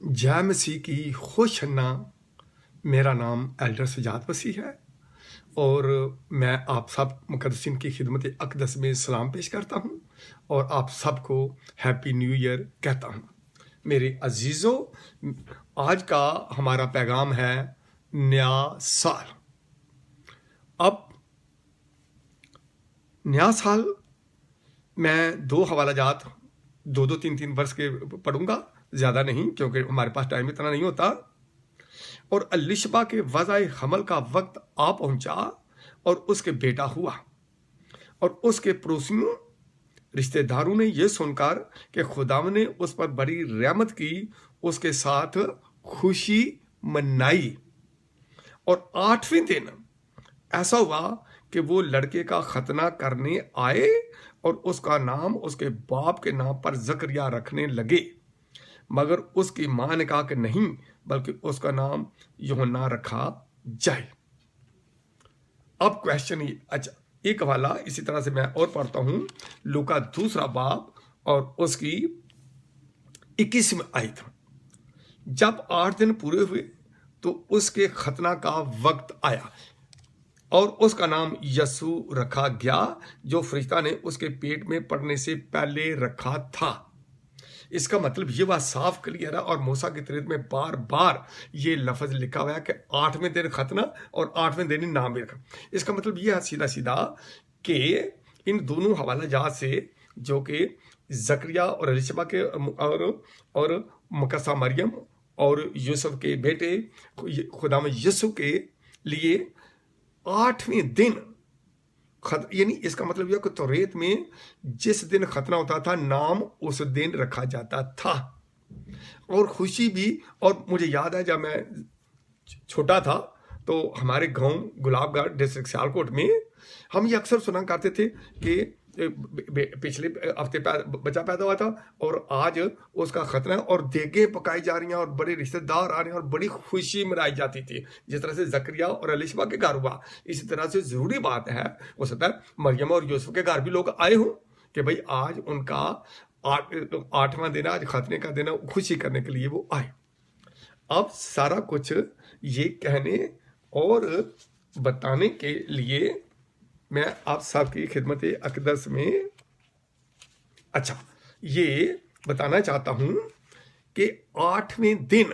जय मसीह की खुशन्ना। मेरा नाम एल्डर सजाद मसीह है और मैं आप सब मुकद्दसीन की खिदमत अक़दस में सलाम पेश करता हूं और आप सबको हैप्पी न्यू ईयर कहता हूं। मेरे अजीज़ों, आज का हमारा पैगाम है नया साल। अब नया साल मैं दो हवाला जात दो तीन वर्ष के पढ़ूंगा, ज़्यादा नहीं, क्योंकि हमारे पास टाइम इतना नहीं होता। और अलिशबा के वज़ाए हमल का वक्त आ पहुंचा और उसके बेटा हुआ, और उसके पड़ोसियों रिश्तेदारों ने यह सुनकर कि खुदावंद ने उस पर बड़ी रहमत की, उसके साथ खुशी मनाई। और 8वें दिन ऐसा हुआ कि वो लड़के का खतना करने आए और उसका नाम उसके बाप के नाम पर जकरिया रखने लगे, मगर उसकी मां ने कहा कि नहीं, बल्कि उसका नाम यूहन्ना रखा जाए। अब क्वेश्चन ही, अच्छा, एक हवाला इसी तरह से मैं और पढ़ता हूं, लूका 2 बाब और उसकी 21 आयत। जब 8 दिन पूरे हुए तो उसके खतना का वक्त आया और उसका नाम यसू रखा गया, जो फरिश्ता ने उसके पेट में पड़ने से पहले रखा था। इसका मतलब ये बात साफ क्लियर है और मूसा की तौरात में बार बार ये लफ्ज लिखा हुआ है कि 8वें दिन खतना और 8वें दिन ही नाम भी रखा। इसका मतलब ये है सीधा सीधा कि इन दोनों हवाला जहाज से, जो कि जकरिया और अलिशबा के और मुकद्दसा मरियम और यूसुफ के बेटे खुदाम यसू के लिए 8वें दिन यानी इसका मतलब यह कि तौरात में जिस दिन खतना होता था, नाम उस दिन रखा जाता था। और खुशी भी, और मुझे याद है जब मैं छोटा था तो हमारे गांव गुलाबगढ़ डिस्ट्रिक्ट सियालकोट में हम ये अक्सर सुना करते थे कि पिछले हफ्ते बच्चा पैदा हुआ था और आज उसका खतना और देगें पकाई जा रही हैं और बड़े रिश्तेदार आ रहे हैं और बड़ी खुशी मनाई जाती थी। जिस तरह से जकरिया और अलिशबा के घर हुआ, इसी तरह से जरूरी बात है, हो सकता है मरियम और यूसुफ के घर भी लोग आए हों कि भाई आज उनका 8वां दिन, आज खतने का दिन, खुशी करने के लिए वो आए। अब सारा कुछ ये कहने और बताने के लिए मैं आप सबकी खिदमत अक़दस में ये बताना चाहता हूं कि 8वें दिन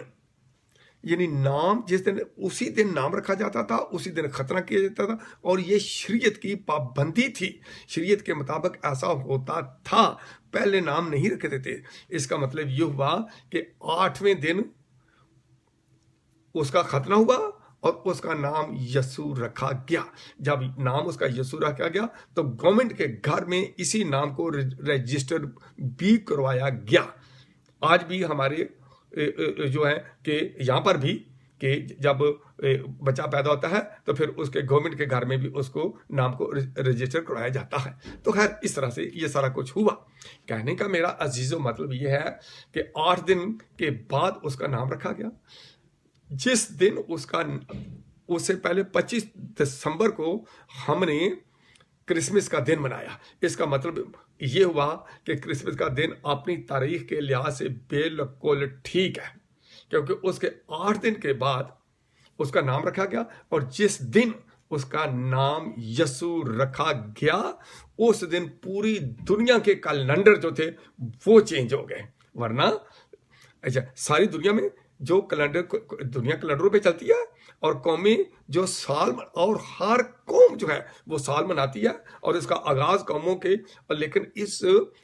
यानी नाम जिस दिन, उसी दिन नाम रखा जाता था, उसी दिन खतना किया जाता था, और ये शरीयत की पाबंदी थी। शरीयत के मुताबिक ऐसा होता था, पहले नाम नहीं रखते थे। इसका मतलब ये हुआ कि 8वें दिन उसका खतना हुआ और उसका नाम यसू रखा गया। जब नाम उसका यसू रखा गया तो गवर्नमेंट के घर में इसी नाम को रजिस्टर भी करवाया गया। आज भी हमारे जो है कि यहाँ पर भी कि जब बच्चा पैदा होता है तो फिर उसके गवर्नमेंट के घर में भी उसको नाम को रजिस्टर करवाया जाता है। तो खैर इस तरह से ये सारा कुछ हुआ। कहने का मेरा अजीजों मतलब ये है कि 8 दिन के बाद उसका नाम रखा गया। जिस दिन उससे पहले 25 दिसंबर को हमने क्रिसमस का दिन मनाया। इसका मतलब ये हुआ कि क्रिसमस का दिन अपनी तारीख के लिहाज से बिल्कुल ठीक है, क्योंकि उसके 8 दिन के बाद उसका नाम रखा गया और जिस दिन उसका नाम यसू रखा गया, उस दिन पूरी दुनिया के कैलेंडर जो थे वो चेंज हो गए। वरना अच्छा, सारी दुनिया में जो कैलेंडर, दुनिया कैलेंडरों पे चलती है और कौमें जो साल, और हर कौम जो है वो साल मनाती है और इसका आगाज कौमों के, लेकिन इस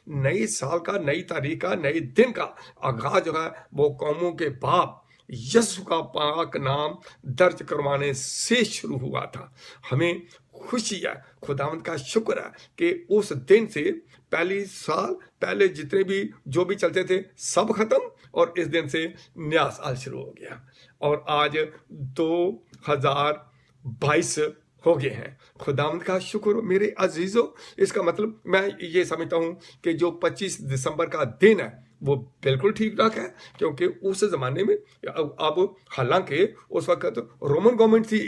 नए साल का, नई तारीख का, नए दिन का आगाज जो है वो कौमों के बाप यसु का पाक नाम दर्ज करवाने से शुरू हुआ था। हमें खुशी है, खुदावंद का शुक्र है कि उस दिन से पहली साल, पहले जितने भी जो भी चलते थे सब खत्म और इस दिन से नया साल शुरू हो गया और आज 2022 हो गए हैं। खुदावंद का शुक्र मेरे अजीजों। इसका मतलब मैं ये समझता हूं कि जो 25 दिसंबर का दिन है वो बिल्कुल ठीक ठाक है, क्योंकि उस जमाने में, अब हालांकि उस वक्त रोमन गवर्नमेंट थी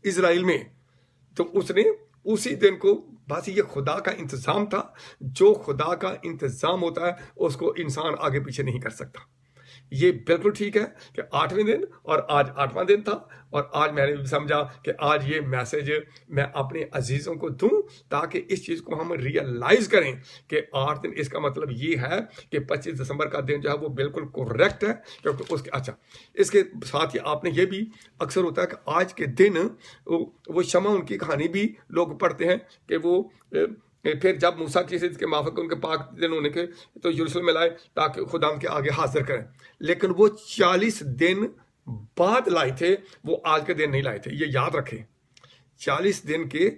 इजराइल में, तो उसने उसी दिन को, बस ये खुदा का इंतजाम था। जो खुदा का इंतजाम होता है उसको इंसान आगे पीछे नहीं कर सकता। یہ بالکل ٹھیک ہے کہ 8ویں دن اور آج 8واں دن تھا، اور آج میں نے سمجھا کہ آج یہ میسج میں اپنے عزیزوں کو دوں تاکہ اس چیز کو ہم ریئلائز کریں کہ 8 دن، اس کا مطلب یہ ہے کہ 25 دسمبر کا دن جو ہے وہ بالکل کوریکٹ ہے، کیونکہ اس کے اچھا اس کے ساتھ ہی آپ نے یہ بھی اکثر ہوتا ہے کہ آج کے دن وہ شمع ان کی کہانی بھی لوگ پڑھتے ہیں کہ وہ پھر جب موسیٰ کی ضد کے موافق ان کے پاک دن ہونے کے تو یروشلم میں لائے تاکہ خدا ان کے آگے حاضر کریں، لیکن وہ 40 دن بعد لائے تھے، وہ آج کے دن نہیں لائے تھے، یہ یاد رکھیں 40 دن کے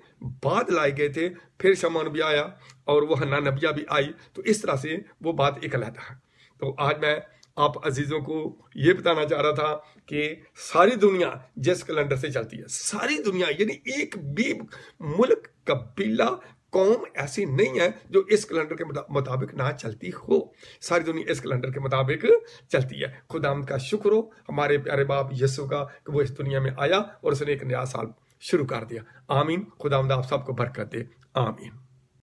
بعد لائے گئے تھے۔ پھر شمع نبی آیا اور وہ حنا نبیہ بھی آئی، تو اس طرح سے وہ بات ایک علیحدہ ہے۔ تو آج میں آپ عزیزوں کو یہ بتانا چاہ رہا تھا کہ ساری دنیا جس کیلنڈر سے چلتی ہے، ساری دنیا یعنی ایک بھی ملک، قبیلہ، قوم ایسی نہیں ہے جو اس کیلنڈر کے مطابق نہ چلتی ہو، ساری دنیا اس کیلنڈر کے مطابق چلتی ہے۔ خدا کا شکر ہو ہمارے پیارے باپ یسوع کا کہ وہ اس دنیا میں آیا اور اس نے ایک نیا سال شروع کر دیا۔ آمین۔ خدا آپ سب کو برکت دے۔ آمین۔